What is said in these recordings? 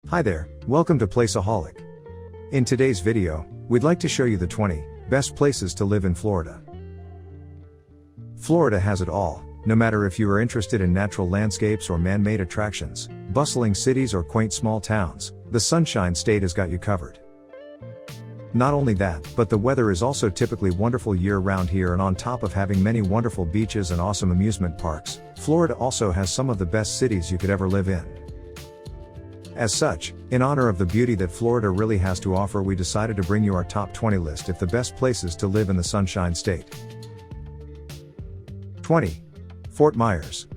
Hi there, welcome to Placeaholic. In today's video, we'd like to show you the 20 best places to live in Florida. Florida has it all, no matter if you are interested in natural landscapes or man-made attractions, bustling cities or quaint small towns, the Sunshine State has got you covered. Not only that, but the weather is also typically wonderful year-round here, and on top of having many wonderful beaches and awesome amusement parks, Florida also has some of the best cities you could ever live in. As such, in honor of the beauty that Florida really has to offer, we decided to bring you our top 20 list of the best places to live in the Sunshine State. 20. Fort Myers.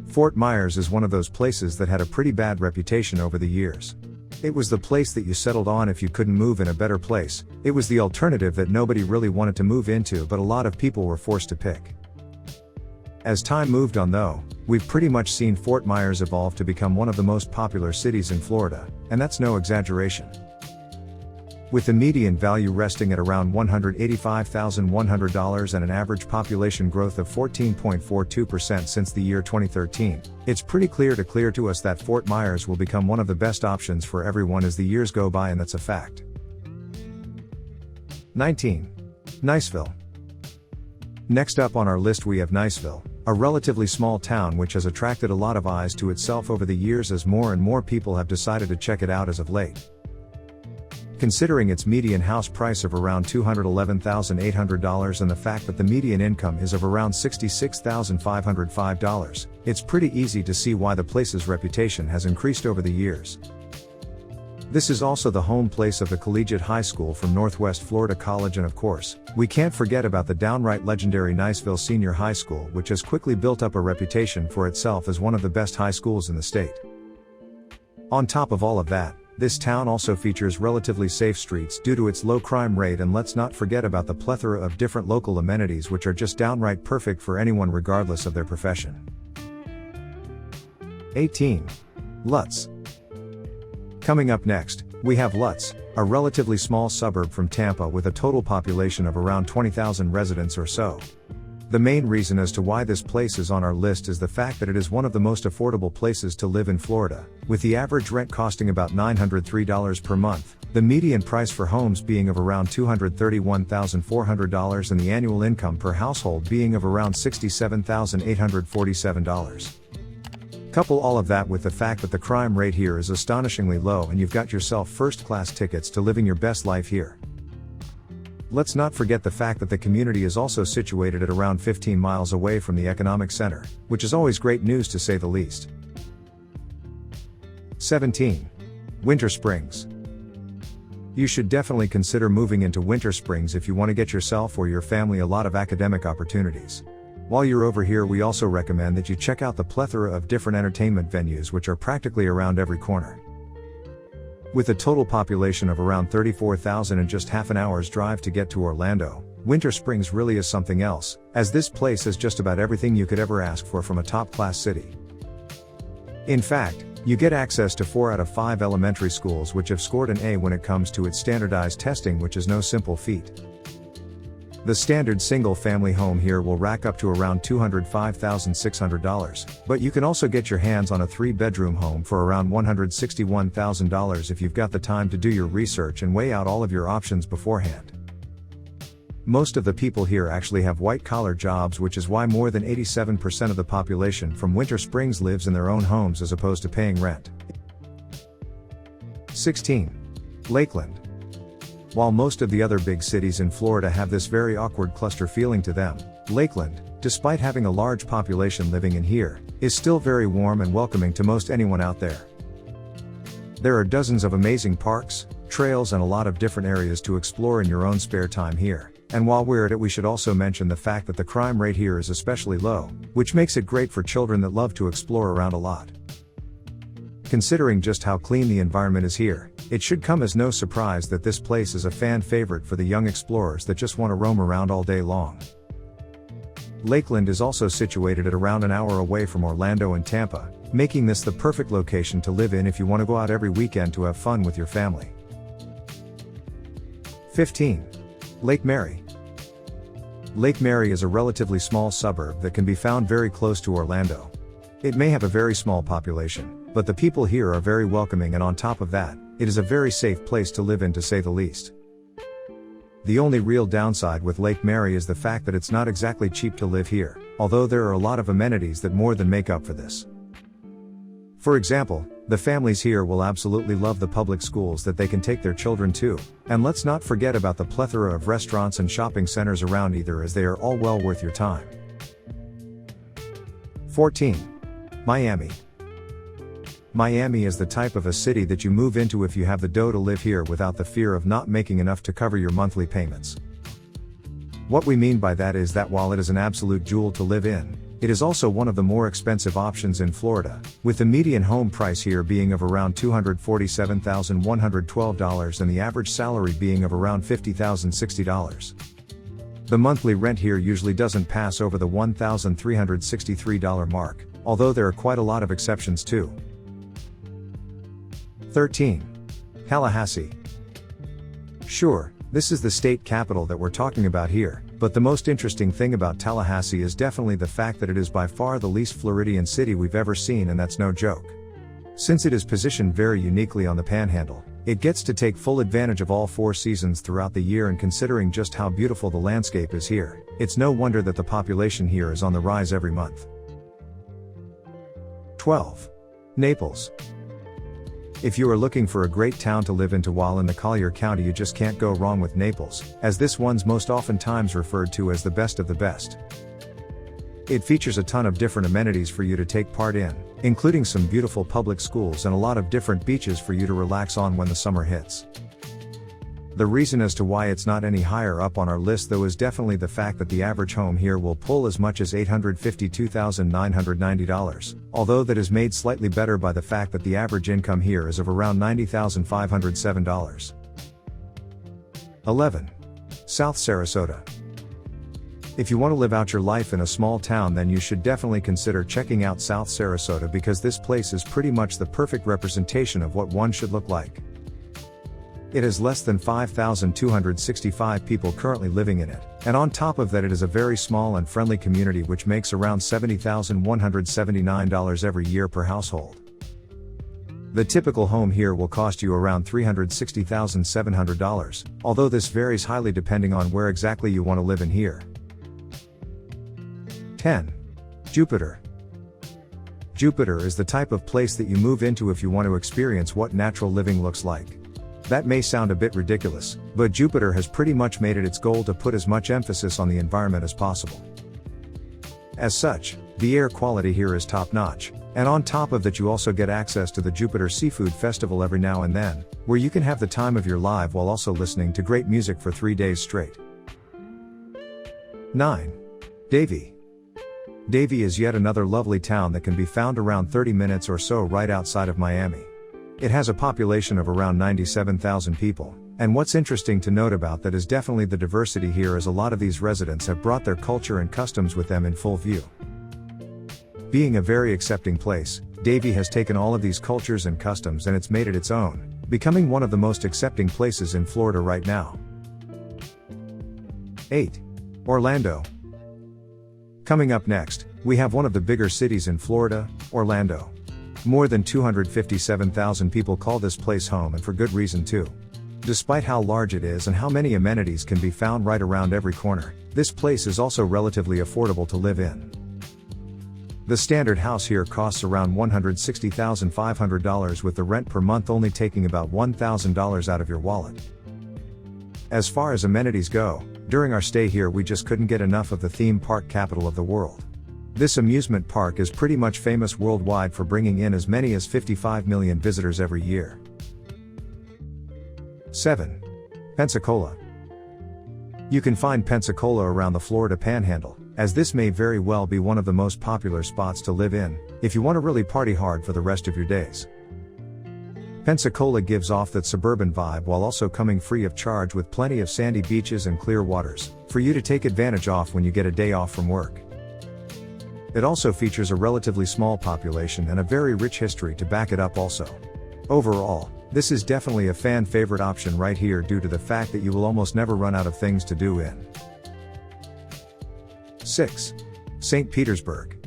Fort Myers is one of those places that had a pretty bad reputation over the years. It was the place that you settled on if you couldn't move in a better place. It was the alternative that nobody really wanted to move into, but a lot of people were forced to pick. As time moved on though, we've pretty much seen Fort Myers evolve to become one of the most popular cities in Florida, and that's no exaggeration. With the median value resting at around $185,100 and an average population growth of 14.42% since the year 2013, it's pretty clear to us that Fort Myers will become one of the best options for everyone as the years go by, and that's a fact. 19. Niceville. Next up on our list we have Niceville, a relatively small town which has attracted a lot of eyes to itself over the years as more and more people have decided to check it out as of late. Considering its median house price of around $211,800 and the fact that the median income is of around $66,505, it's pretty easy to see why the place's reputation has increased over the years. This is also the home place of the Collegiate High School from Northwest Florida College, and of course, we can't forget about the downright legendary Niceville Senior High School, which has quickly built up a reputation for itself as one of the best high schools in the state. On top of all of that, this town also features relatively safe streets due to its low crime rate, and let's not forget about the plethora of different local amenities which are just downright perfect for anyone regardless of their profession. 18. Lutz. Coming up next, we have Lutz, a relatively small suburb from Tampa with a total population of around 20,000 residents or so. The main reason as to why this place is on our list is the fact that it is one of the most affordable places to live in Florida, with the average rent costing about $903 per month, the median price for homes being of around $231,400 and the annual income per household being of around $67,847. Couple all of that with the fact that the crime rate here is astonishingly low, and you've got yourself first-class tickets to living your best life here. Let's not forget the fact that the community is also situated at around 15 miles away from the economic center, which is always great news to say the least. 17. Winter Springs. You should definitely consider moving into Winter Springs if you want to get yourself or your family a lot of academic opportunities. While you're over here, we also recommend that you check out the plethora of different entertainment venues which are practically around every corner. With a total population of around 34,000 and just half an hour's drive to get to Orlando, Winter Springs really is something else, as this place has just about everything you could ever ask for from a top-class city. In fact, you get access to 4 out of 5 elementary schools which have scored an A when it comes to its standardized testing, which is no simple feat. The standard single-family home here will rack up to around $205,600, but you can also get your hands on a 3-bedroom home for around $161,000 if you've got the time to do your research and weigh out all of your options beforehand. Most of the people here actually have white-collar jobs, which is why more than 87% of the population from Winter Springs lives in their own homes as opposed to paying rent. 16. Lakeland. While most of the other big cities in Florida have this very awkward cluster feeling to them, Lakeland, despite having a large population living in here, is still very warm and welcoming to most anyone out there. There are dozens of amazing parks, trails and a lot of different areas to explore in your own spare time here, and while we're at it we should also mention the fact that the crime rate here is especially low, which makes it great for children that love to explore around a lot. Considering just how clean the environment is here, it should come as no surprise that this place is a fan favorite for the young explorers that just want to roam around all day long. Lakeland is also situated at around an hour away from Orlando and Tampa, making this the perfect location to live in if you want to go out every weekend to have fun with your family. 15. Lake Mary. Lake Mary is a relatively small suburb that can be found very close to Orlando. It may have a very small population, but the people here are very welcoming, and on top of that, it is a very safe place to live in, to say the least. The only real downside with Lake Mary is the fact that it's not exactly cheap to live here, although there are a lot of amenities that more than make up for this. For example, the families here will absolutely love the public schools that they can take their children to, and let's not forget about the plethora of restaurants and shopping centers around either, as they are all well worth your time. 14. Miami. Miami is the type of a city that you move into if you have the dough to live here without the fear of not making enough to cover your monthly payments. What we mean by that is that while it is an absolute jewel to live in, it is also one of the more expensive options in Florida, with the median home price here being of around $247,112 and the average salary being of around $50,060. The monthly rent here usually doesn't pass over the $1,363 mark, although there are quite a lot of exceptions too. 13. Tallahassee. Sure, this is the state capital that we're talking about here, but the most interesting thing about Tallahassee is definitely the fact that it is by far the least Floridian city we've ever seen, and that's no joke. Since it is positioned very uniquely on the Panhandle, it gets to take full advantage of all 4 seasons throughout the year, and considering just how beautiful the landscape is here, it's no wonder that the population here is on the rise every month. 12. Naples. If you are looking for a great town to live in while in the Collier County, you just can't go wrong with Naples, as this one's most oftentimes referred to as the best of the best. It features a ton of different amenities for you to take part in, including some beautiful public schools and a lot of different beaches for you to relax on when the summer hits. The reason as to why it's not any higher up on our list though is definitely the fact that the average home here will pull as much as $852,990, although that is made slightly better by the fact that the average income here is of around $90,507. 11. South Sarasota. If you want to live out your life in a small town, then you should definitely consider checking out South Sarasota, because this place is pretty much the perfect representation of what one should look like. It has less than 5,265 people currently living in it, and on top of that it is a very small and friendly community, which makes around $70,179 every year per household. The typical home here will cost you around $360,700, although this varies highly depending on where exactly you want to live in here. 10. Jupiter. Jupiter is the type of place that you move into if you want to experience what natural living looks like. That may sound a bit ridiculous, but Jupiter has pretty much made it its goal to put as much emphasis on the environment as possible. As such, the air quality here is top-notch, and on top of that you also get access to the Jupiter Seafood Festival every now and then, where you can have the time of your life while also listening to great music for 3 days straight. 9. Davie. Davie is yet another lovely town that can be found around 30 minutes or so right outside of Miami. It has a population of around 97,000 people, and what's interesting to note about that is definitely the diversity here, as a lot of these residents have brought their culture and customs with them in full view. Being a very accepting place, Davie has taken all of these cultures and customs and it's made it its own, becoming one of the most accepting places in Florida right now. 8. Orlando. Coming up next, we have one of the bigger cities in Florida, Orlando. More than 257,000 people call this place home, and for good reason too. Despite how large it is and how many amenities can be found right around every corner, this place is also relatively affordable to live in. The standard house here costs around $160,500, with the rent per month only taking about $1,000 out of your wallet. As far as amenities go, during our stay here we just couldn't get enough of the theme park capital of the world. This amusement park is pretty much famous worldwide for bringing in as many as 55 million visitors every year. 7. Pensacola. You can find Pensacola around the Florida Panhandle, as this may very well be one of the most popular spots to live in, if you want to really party hard for the rest of your days. Pensacola gives off that suburban vibe while also coming free of charge, with plenty of sandy beaches and clear waters, for you to take advantage of when you get a day off from work. It also features a relatively small population and a very rich history to back it up also. Overall, this is definitely a fan favorite option right here, due to the fact that you will almost never run out of things to do in. 6. St. Petersburg.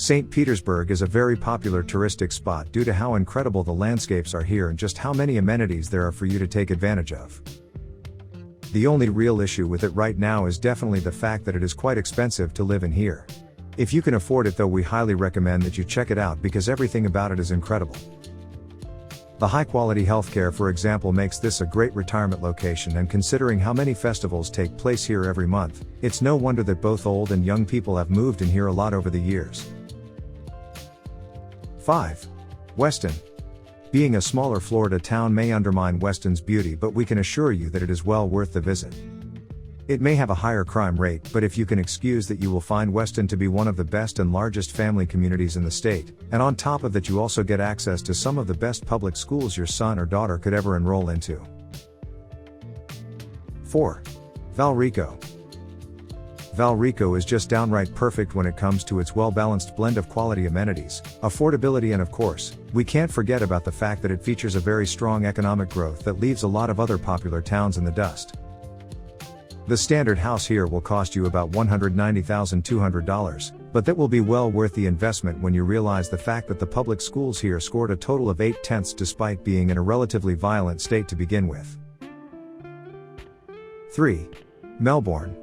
St. Petersburg is a very popular touristic spot due to how incredible the landscapes are here and just how many amenities there are for you to take advantage of. The only real issue with it right now is definitely the fact that it is quite expensive to live in here. If you can afford it though, we highly recommend that you check it out because everything about it is incredible. The high quality healthcare, for example, makes this a great retirement location, and considering how many festivals take place here every month, it's no wonder that both old and young people have moved in here a lot over the years. 5. Weston. Being a smaller Florida town may undermine Weston's beauty, but we can assure you that it is well worth the visit. It may have a higher crime rate, but if you can excuse that, you will find Weston to be one of the best and largest family communities in the state, and on top of that you also get access to some of the best public schools your son or daughter could ever enroll into. 4. Valrico. Valrico is just downright perfect when it comes to its well-balanced blend of quality amenities, affordability, and of course, we can't forget about the fact that it features a very strong economic growth that leaves a lot of other popular towns in the dust. The standard house here will cost you about $190,200, but that will be well worth the investment when you realize the fact that the public schools here scored a total of 8/10 despite being in a relatively violent state to begin with. 3. Melbourne.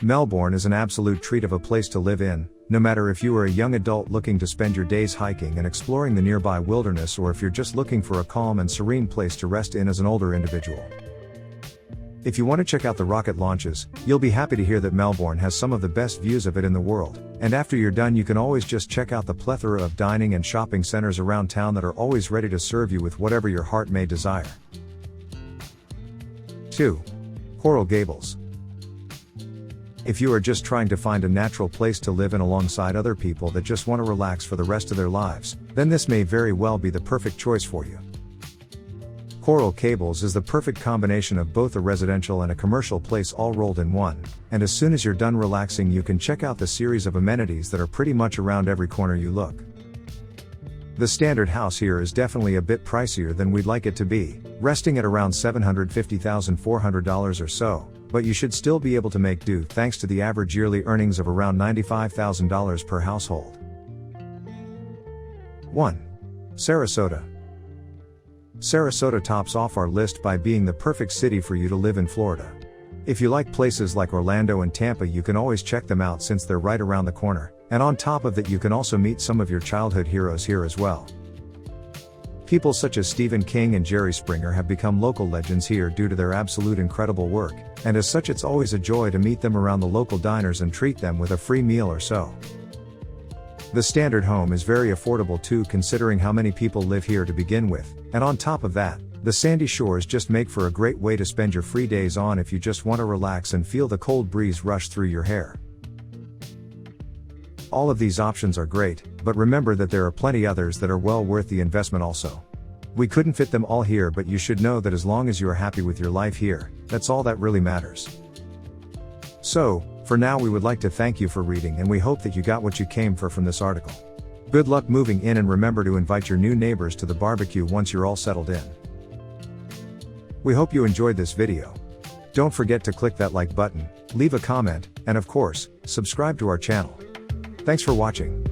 Melbourne is an absolute treat of a place to live in, no matter if you are a young adult looking to spend your days hiking and exploring the nearby wilderness, or if you're just looking for a calm and serene place to rest in as an older individual. If you want to check out the rocket launches, you'll be happy to hear that Melbourne has some of the best views of it in the world, and after you're done you can always just check out the plethora of dining and shopping centers around town that are always ready to serve you with whatever your heart may desire. 2. Coral Gables. If you are just trying to find a natural place to live in alongside other people that just want to relax for the rest of their lives, then this may very well be the perfect choice for you. Coral Gables is the perfect combination of both a residential and a commercial place all rolled in one, and as soon as you're done relaxing you can check out the series of amenities that are pretty much around every corner you look. The standard house here is definitely a bit pricier than we'd like it to be, resting at around $750,400 or so, but you should still be able to make do thanks to the average yearly earnings of around $95,000 per household. 1. Sarasota. Sarasota tops off our list by being the perfect city for you to live in Florida. If you like places like Orlando and Tampa, you can always check them out since they're right around the corner, and on top of that you can also meet some of your childhood heroes here as well. People such as Stephen King and Jerry Springer have become local legends here due to their absolute incredible work, and as such it's always a joy to meet them around the local diners and treat them with a free meal or so. The standard home is very affordable too, considering how many people live here to begin with, and on top of that, the sandy shores just make for a great way to spend your free days on if you just want to relax and feel the cold breeze rush through your hair. All of these options are great, but remember that there are plenty others that are well worth the investment also. We couldn't fit them all here, but you should know that as long as you are happy with your life here, that's all that really matters. So, for now we would like to thank you for reading, and we hope that you got what you came for from this article. Good luck moving in, and remember to invite your new neighbors to the barbecue once you're all settled in. We hope you enjoyed this video. Don't forget to click that like button, leave a comment, and of course, subscribe to our channel. Thanks for watching.